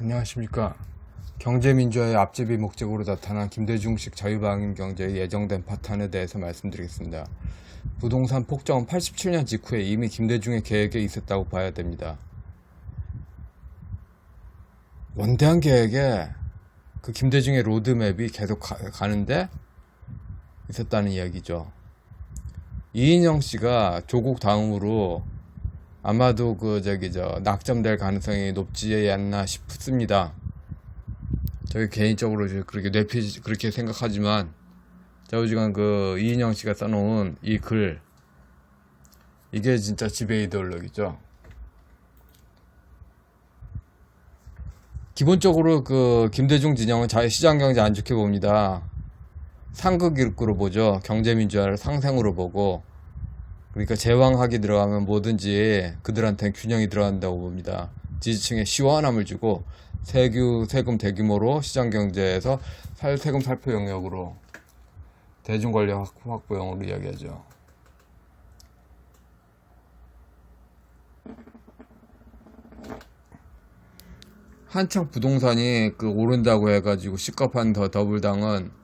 안녕하십니까. 경제민주화의 앞제비 목적으로 나타난 김대중식 자유방임 경제의 예정된 파탄에 대해서 말씀드리겠습니다. 부동산 폭정은 87년 직후에 이미 김대중의 계획에 있었다고 봐야 됩니다. 원대한 계획에 그 김대중의 로드맵이 계속 가는데 있었다는 이야기죠. 이인영 씨가 조국 다음으로 아마도 낙점될 가능성이 높지 않나 싶습니다. 저희 개인적으로 그렇게 생각하지만, 좌우지간 이인영 씨가 써놓은 이 글, 이게 진짜 지배 이데올로기죠. 기본적으로 김대중 진영은 시장경제 안 좋게 봅니다. 상극일구로 보죠. 경제민주화를 상생으로 보고, 그러니까 제왕학이 들어가면 뭐든지 그들한테는 균형이 들어간다고 봅니다. 지지층에 시원함을 주고 세금 대규모로 시장경제에서 세금 살포 영역으로 대중권력 확보형으로 이야기하죠. 한창 부동산이 오른다고 해가지고 시급한 더블당은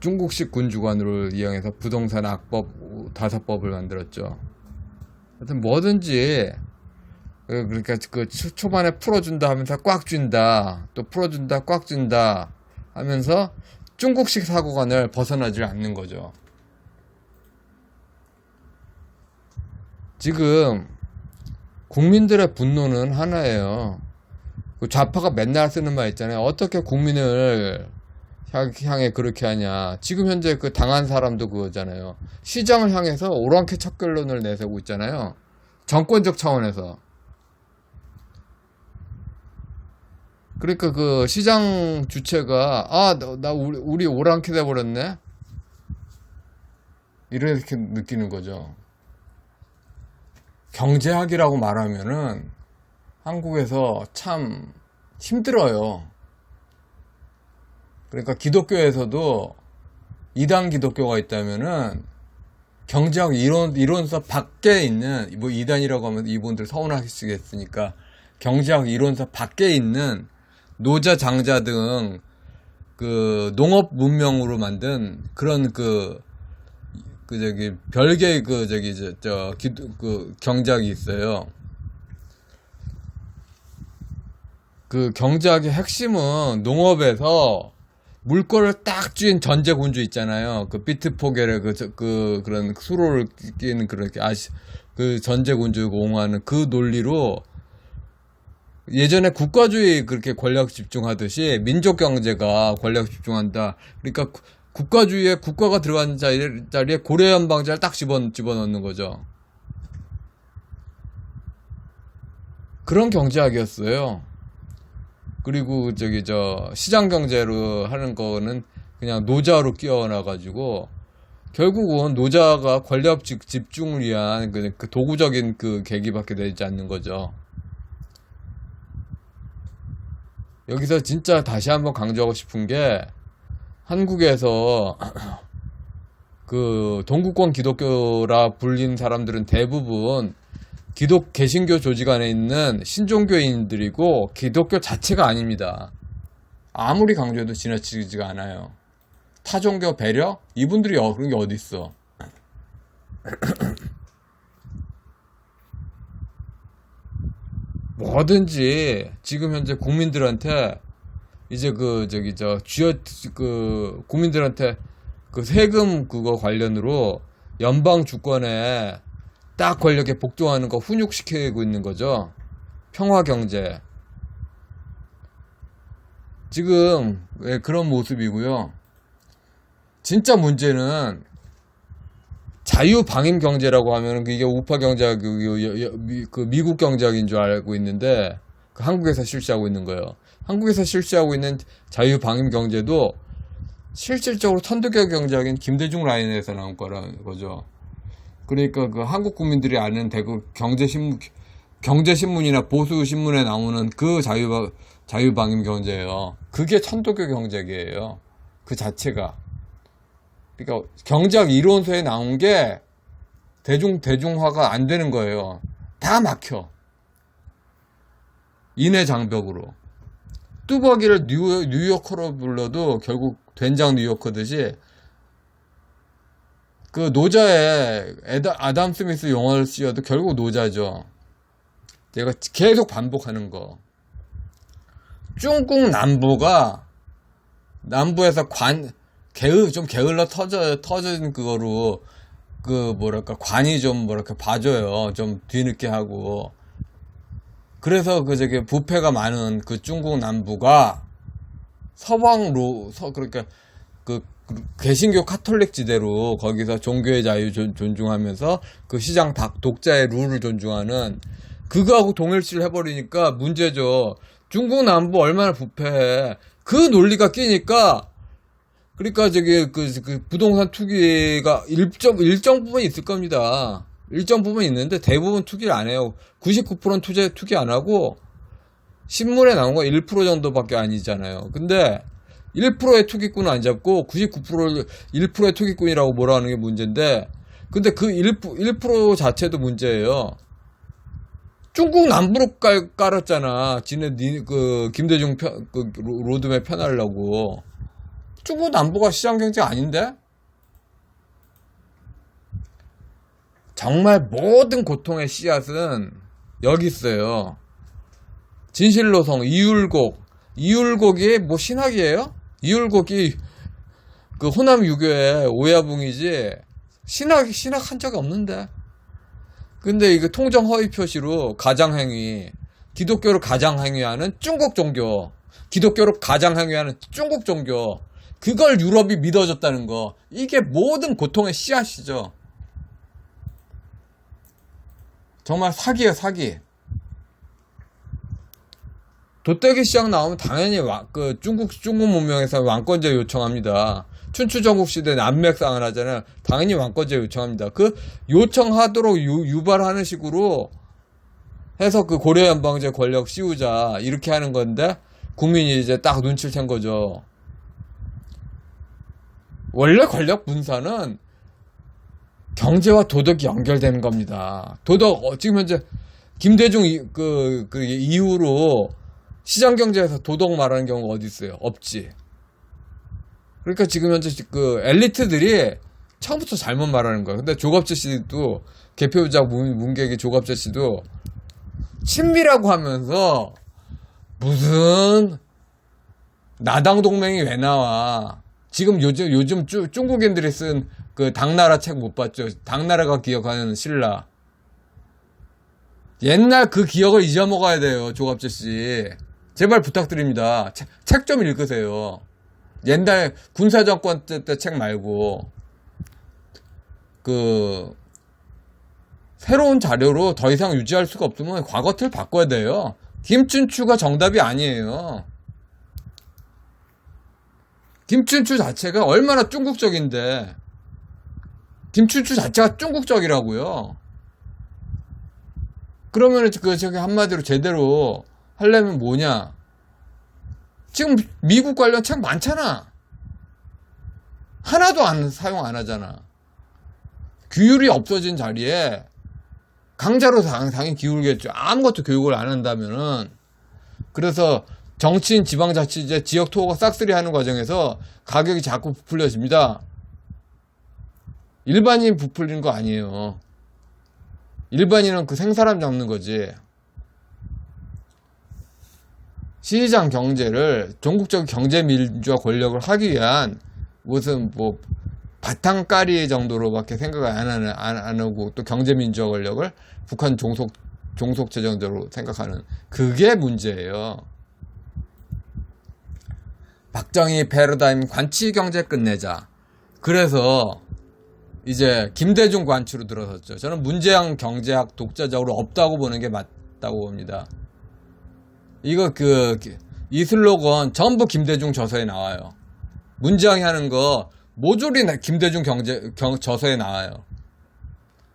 중국식 군주관으로 이용해서 부동산 악법 5법을 만들었죠. 하여튼 뭐든지 그러니까 초반에 풀어준다 하면서 꽉 쥔다, 또 풀어준다 꽉 쥔다 하면서 중국식 사고관을 벗어나지 않는 거죠. 지금 국민들의 분노는 하나예요. 좌파가 맨날 쓰는 말 있잖아요. 어떻게 국민을 향해 그렇게 하냐. 지금 현재 당한 사람도 그거잖아요. 시장을 향해서 오랑캐 척결론을 내세우고 있잖아요. 정권적 차원에서. 그러니까 시장 주체가 우리 오랑캐 돼버렸네, 이렇게 느끼는 거죠. 경제학이라고 말하면은 한국에서 참 힘들어요. 그러니까 기독교에서도 2단 기독교가 있다면은 경제학 이론서 밖에 있는, 2단이라고 하면 이분들 서운하시겠으니까 경제학 이론서 밖에 있는 노자, 장자 등 농업 문명으로 만든 그런 별개의 경제학이 있어요. 경제학의 핵심은 농업에서 물꼬를 딱 쥔 전제군주 있잖아요. 비트포겔의 그런 수로를 끼는 전제군주가 옹호하는 그 논리로 예전에 국가주의 그렇게 권력 집중하듯이 민족 경제가 권력 집중한다. 그러니까 국가주의에 국가가 들어간 자리에 고려연방자를 딱 집어넣는 거죠. 그런 경제학이었어요. 그리고 시장 경제로 하는 거는 그냥 노자로 끼워놔가지고 결국은 노자가 권력 집중을 위한 도구적인 계기밖에 되지 않는 거죠. 여기서 진짜 다시 한번 강조하고 싶은 게, 한국에서 동구권 기독교라 불린 사람들은 대부분 개신교 조직 안에 있는 신종교인들이고 기독교 자체가 아닙니다. 아무리 강조해도 지나치지가 않아요. 타종교 배려? 이분들이 그런 게 어디 있어? 뭐든지 지금 현재 국민들한테 이제 국민들한테 세금 관련으로 연방 주권에 딱 권력에 복종하는 거 훈육시키고 있는 거죠. 평화 경제. 지금 왜 그런 모습이고요. 진짜 문제는 자유방임 경제라고 하면 이게 우파 경제학, 미국 경제학인 줄 알고 있는데 한국에서 실시하고 있는 거예요. 한국에서 실시하고 있는 자유방임 경제도 실질적으로 천도교 경제학인 김대중 라인에서 나온 거라는 거죠. 그러니까 한국 국민들이 아는 대구 경제신문이나 보수신문에 나오는 자유방임 경제예요. 그게 천도교 경제계예요. 그 자체가. 그러니까 경제학 이론서에 나온 게 대중화가 안 되는 거예요. 다 막혀. 인해 장벽으로. 뚜벅이를 뉴요커로 불러도 결국 된장 뉴요커듯이 그 노자의 아담 스미스 용어를 쓰여도 결국 노자죠. 내가 계속 반복하는 거. 중국 남부에서 좀 게을러 터진 그거로 관이 좀 봐줘요. 좀 뒤늦게 하고. 그래서 부패가 많은 그 중국 남부가 그러니까 개신교 카톨릭 지대로 거기서 종교의 자유 존중하면서 그 시장 독자의 룰을 존중하는 그거하고 동일시를 해버리니까 문제죠. 중국 남부 얼마나 부패해. 그 논리가 끼니까 그러니까 그 부동산 투기가 일정 부분 있을 겁니다. 일정 부분 있는데 대부분 투기를 안 해요. 99%는 투기 안 하고 신문에 나온 거 1% 정도밖에 아니잖아요. 근데 1%의 투기꾼은 안 잡고 1%의 투기꾼이라고 뭐라 하는 게 문제인데 근데 그 1% 자체도 문제예요. 중국 남부로 깔았잖아. 김대중 로드맵 편하려고. 중국 남부가 시장 경제 아닌데? 정말 모든 고통의 씨앗은 여기 있어요. 진실노성, 이율곡이 뭐 신학이에요? 이율곡이 그 호남 유교의 오야붕이지 신학 한 적이 없는데. 근데 이게 통정 허위 표시로 기독교를 가장행위하는 중국 종교, 그걸 유럽이 믿어줬다는 거. 이게 모든 고통의 씨앗이죠. 정말 사기예요, 사기. 도떼기 시장 나오면 당연히 중국 문명에서 왕권제 요청합니다. 춘추전국 시대 난맥상을 하잖아요. 당연히 왕권제 요청합니다. 그 요청하도록 유발하는 식으로 해서 그 고려연방제 권력 씌우자 이렇게 하는 건데 국민이 이제 딱 눈치를 챈 거죠. 원래 권력 분산은 경제와 도덕이 연결되는 겁니다. 지금 현재 김대중 이후로 시장 경제에서 도덕 말하는 경우가 어디 있어요? 없지. 그러니까 지금 현재 엘리트들이 처음부터 잘못 말하는 거야. 근데 조갑재 씨도 개표자 문객의 조갑재 씨도 친미라고 하면서 무슨 나당 동맹이 왜 나와? 지금 요즘 중국인들이 쓴 그 당나라 책 못 봤죠? 당나라가 기억하는 신라. 옛날 그 기억을 잊어먹어야 돼요, 조갑재 씨. 제발 부탁드립니다. 책 좀 읽으세요. 옛날 군사정권 때 책 말고 새로운 자료로 더 이상 유지할 수가 없으면 과거 틀 바꿔야 돼요. 김춘추가 정답이 아니에요. 김춘추 자체가 얼마나 중국적인데 김춘추 자체가 중국적이라고요. 그러면 한마디로 제대로 하려면 뭐냐? 지금 미국 관련 책 많잖아. 하나도 사용 안 하잖아. 규율이 없어진 자리에 강자로 당연히 기울겠죠. 아무것도 교육을 안 한다면은. 그래서 정치인 지방자치제 지역 투어가 싹쓸이 하는 과정에서 가격이 자꾸 부풀려집니다. 일반인 부풀리는 거 아니에요. 일반인은 생사람 잡는 거지. 시장 경제를 종국적 경제민주화 권력을 하기 위한 무슨 바탕까리 정도로밖에 생각을 안 하고 또 경제민주화 권력을 북한 종속제 정도로 생각하는 그게 문제예요. 박정희 패러다임 관치 경제 끝내자. 그래서 이제 김대중 관치로 들어섰죠. 저는 문재양 경제학 독자적으로 없다고 보는 게 맞다고 봅니다. 이 슬로건 전부 김대중 저서에 나와요. 문재양이 하는 거 모조리 김대중 저서에 나와요.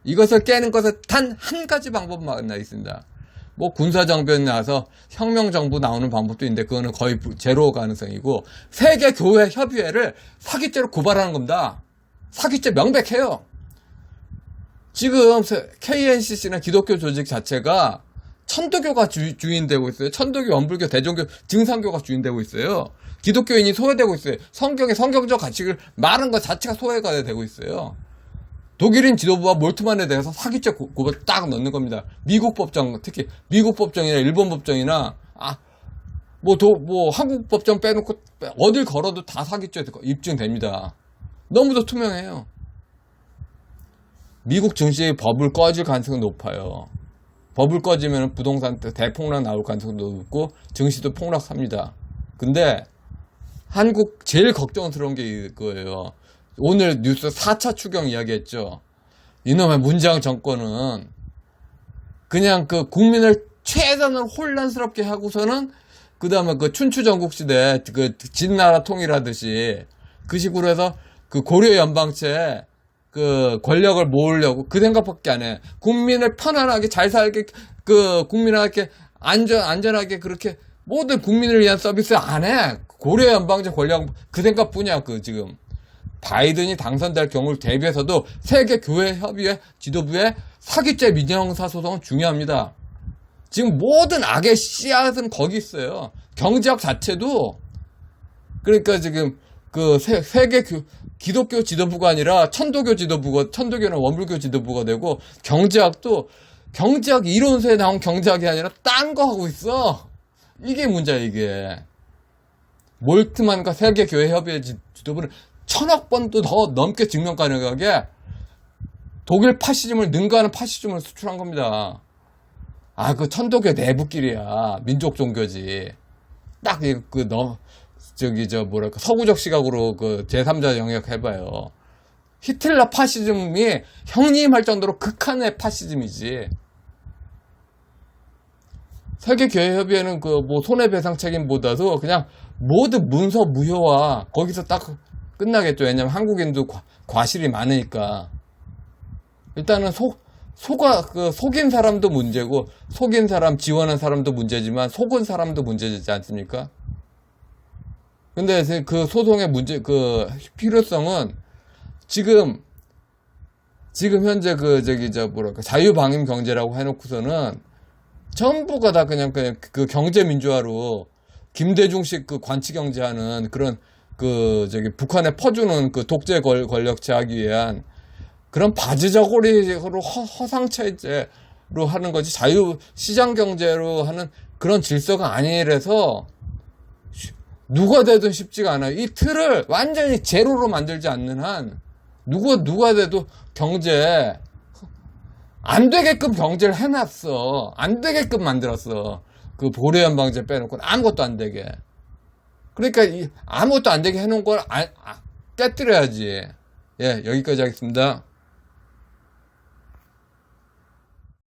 이것을 깨는 것은 단 한 가지 방법만 있습니다. 군사정변이 나와서 혁명정부 나오는 방법도 있는데 그거는 거의 제로 가능성이고 세계교회협의회를 사기죄로 고발하는 겁니다. 사기죄 명백해요. 지금 KNCC는 기독교 조직 자체가 천도교가 주인 되고 있어요. 천도교, 원불교, 대종교, 증산교가 주인 되고 있어요. 기독교인이 소외되고 있어요. 성경적 가치를 말하는 것 자체가 소외가 되고 있어요. 독일인 지도부와 몰트만에 대해서 사기죄 고발 딱 넣는 겁니다. 미국 법정, 특히 미국 법정이나 일본 법정이나 한국 법정 빼놓고 어딜 걸어도 다 사기죄 입증됩니다. 너무도 투명해요. 미국 증시의 버블 꺼질 가능성이 높아요. 버블 꺼지면 부동산 대폭락 나올 가능성도 높고 증시도 폭락합니다. 근데 한국 제일 걱정스러운 게 이거예요. 오늘 뉴스 4차 추경 이야기했죠. 이놈의 문재인 정권은 그냥 그 국민을 최대한 혼란스럽게 하고서는 그 다음에 그 춘추전국시대 그 진나라 통일하듯이 그 식으로 해서 그 고려 연방체 그 권력을 모으려고 그 생각밖에 안 해. 국민을 편안하게 잘 살게 그 국민한테 안전하게 그렇게 모든 국민을 위한 서비스 안 해. 고려 연방제 권력 그 생각뿐이야. 그 지금 바이든이 당선될 경우를 대비해서도 세계 교회 협의회 지도부의 사기죄 민형사 소송은 중요합니다. 지금 모든 악의 씨앗은 거기 있어요. 경제학 자체도 그러니까 지금 그 세계 기독교 지도부가 아니라 천도교는 원불교 지도부가 되고 경제학도 경제학 이론서에 나온 경제학이 아니라 딴 거 하고 있어. 이게 문제야 이게. 몰트만과 세계교회협의회 지도부는 1000억 번도 더 넘게 증명 가능하게 독일 파시즘을 능가하는 파시즘을 수출한 겁니다. 그 천도교 내부끼리야. 민족 종교지. 딱 서구적 시각으로 그 제3자 영역 해봐요. 히틀러 파시즘이 형님할 정도로 극한의 파시즘이지. 세계교회협의회는 손해배상 책임보다도 그냥 모든 문서 무효화 거기서 딱 끝나겠죠. 왜냐면 한국인도 과실이 많으니까. 일단은 속인 사람도 문제고, 속인 사람 지원한 사람도 문제지만, 속은 사람도 문제지 않습니까? 근데 그 소송의 필요성은 지금 현재 자유방임 경제라고 해놓고서는 전부가 다 그냥 그 경제민주화로 김대중식 그 관치경제하는 그런 북한에 퍼주는 그 독재 권력 제하기 위한 그런 바지저고리로 허상체제로 하는 거지 자유시장 경제로 하는 그런 질서가 아니라서 누가 돼도 쉽지가 않아요. 이 틀을 완전히 제로로 만들지 않는 한 누가 돼도 경제 안 되게끔 경제를 해놨어. 안 되게끔 만들었어. 그 고려 연방제 빼놓고 아무것도 안 되게. 그러니까 아무것도 안 되게 해놓은 걸 깨뜨려야지. 예, 여기까지 하겠습니다.